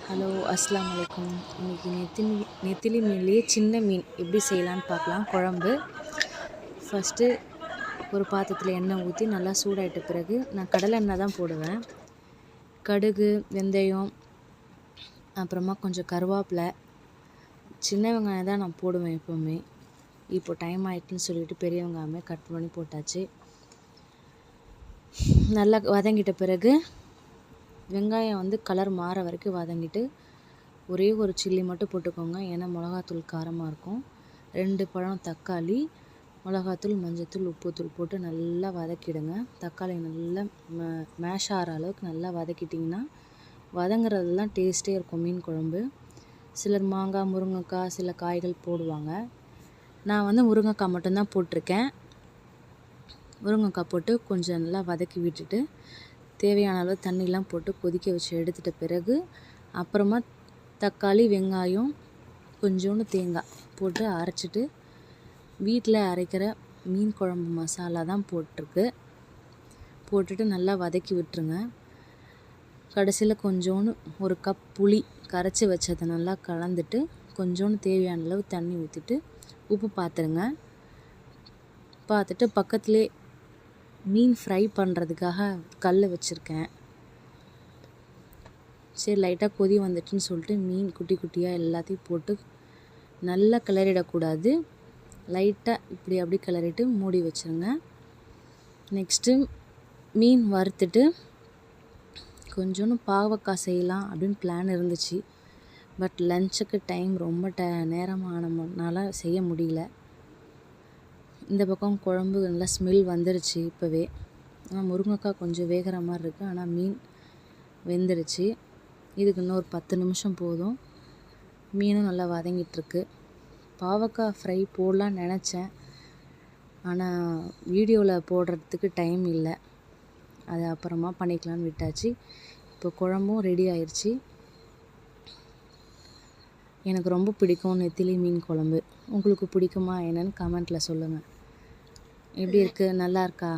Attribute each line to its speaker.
Speaker 1: Hello அஸ்ஸலாமு அலைக்கும். இன்றைக்கி நெத்திலி மீன்லேயே சின்ன மீன் எப்படி செய்யலான்னு பார்க்கலாம். குழம்பு ஃபஸ்ட்டு ஒரு பாத்திரத்தில் எண்ணெய் ஊற்றி நல்லா சூடாயிட்ட பிறகு நான் கடலை எண்ணெய் தான் போடுவேன். கடுகு, வெந்தயம், அப்புறமா கொஞ்சம் கருவேப்பிலை, சின்ன வெங்காயம் தான் நான் போடுவேன் எப்போவுமே. இப்போ டைம் ஆகிட்டுன்னு சொல்லிட்டு பெரிய வெங்காயமே கட் பண்ணி போட்டாச்சு. நல்லா வதங்கிட்ட பிறகு வெங்காயம் கலர் மாற வரைக்கும் வதங்கிட்டு ஒரே ஒரு சில்லி மட்டும் போட்டுக்கோங்க. ஏன்னா மிளகாத்தூள் காரமாக இருக்கும். 2 பழம் தக்காளி, மிளகாத்தூள், மஞ்சத்தூள், உப்புத்தூள் போட்டு நல்லா வதக்கிடுங்க. தக்காளி நல்லா மேஷ் ஆகிற அளவுக்கு நல்லா வதக்கிட்டிங்கன்னா வதங்குறதுலாம் டேஸ்ட்டே இருக்கும் மீன் குழம்பு. சிலர் மாங்காய், முருங்கைக்காய், சில காய்கள் போடுவாங்க. நான் முருங்கைக்காய் மட்டும்தான் போட்டிருக்கேன். முருங்கைக்காய் போட்டு கொஞ்சம் நல்லா வதக்கி விட்டுட்டு தேவையான அளவு தண்ணிலாம் போட்டு கொதிக்க வச்சு எடுத்துட்ட பிறகு அப்புறமா தக்காளி, வெங்காயம், கொஞ்சோண்டு தேங்காய் போட்டு அரைச்சிட்டு வீட்டில் அரைக்கிற மீன் குழம்பு மசாலா தான் போட்டுட்டு நல்லா வதக்கி விட்டுருங்க. கடைசியில் கொஞ்சோண்டு ஒரு கப் புளி கரைச்சி வச்சதை நல்லா கலந்துட்டு கொஞ்சோண்டு தேவையான அளவு தண்ணி ஊற்றிட்டு உப்பு பார்த்துட்டு பக்கத்துலேயே மீன் ஃப்ரை பண்ணுறதுக்காக கல் வச்சுருக்கேன். சரி லைட்டாக கொதி வந்துட்டுன்னு சொல்லிட்டு மீன் குட்டி குட்டியாக எல்லாத்தையும் போட்டு நல்லா கிளறிடக்கூடாது. லைட்டாக இப்படி அப்படி கிளறிட்டு மூடி வச்சுருங்க. நெக்ஸ்ட்டு மீன் வறுத்துட்டு கொஞ்சோண்டு பாவக்காய் செய்யலாம் அப்படின்னு பிளான் இருந்துச்சு. பட் லஞ்சுக்கு டைம் ரொம்ப நேரமானனால செய்ய முடியல. இந்த பக்கம் குழம்பு நல்லா ஸ்மெல் வந்துருச்சு இப்போவே. ஆனால் முருங்கைக்காய் கொஞ்சம் வேகிற மாதிரி இருக்குது. ஆனால் மீன் வெந்துருச்சு. இதுக்கு இன்னும் ஒரு 10 நிமிஷம் போதும். மீனும் நல்லா வதங்கிட்டுருக்கு. பாவக்காய் ஃப்ரை போடலான்னு நினச்சேன். ஆனால் வீடியோவில் போடுறதுக்கு டைம் இல்லை. அது அப்புறமா பண்ணிக்கலான்னு விட்டாச்சு. இப்போ குழம்பும் ரெடி ஆயிடுச்சு. எனக்கு ரொம்ப பிடிக்கும் நெத்திலி மீன் குழம்பு. உங்களுக்கு பிடிக்குமா என்னன்னு கமெண்ட்டில் சொல்லுங்கள். எப்படி இருக்குது? நல்லா இருக்கா?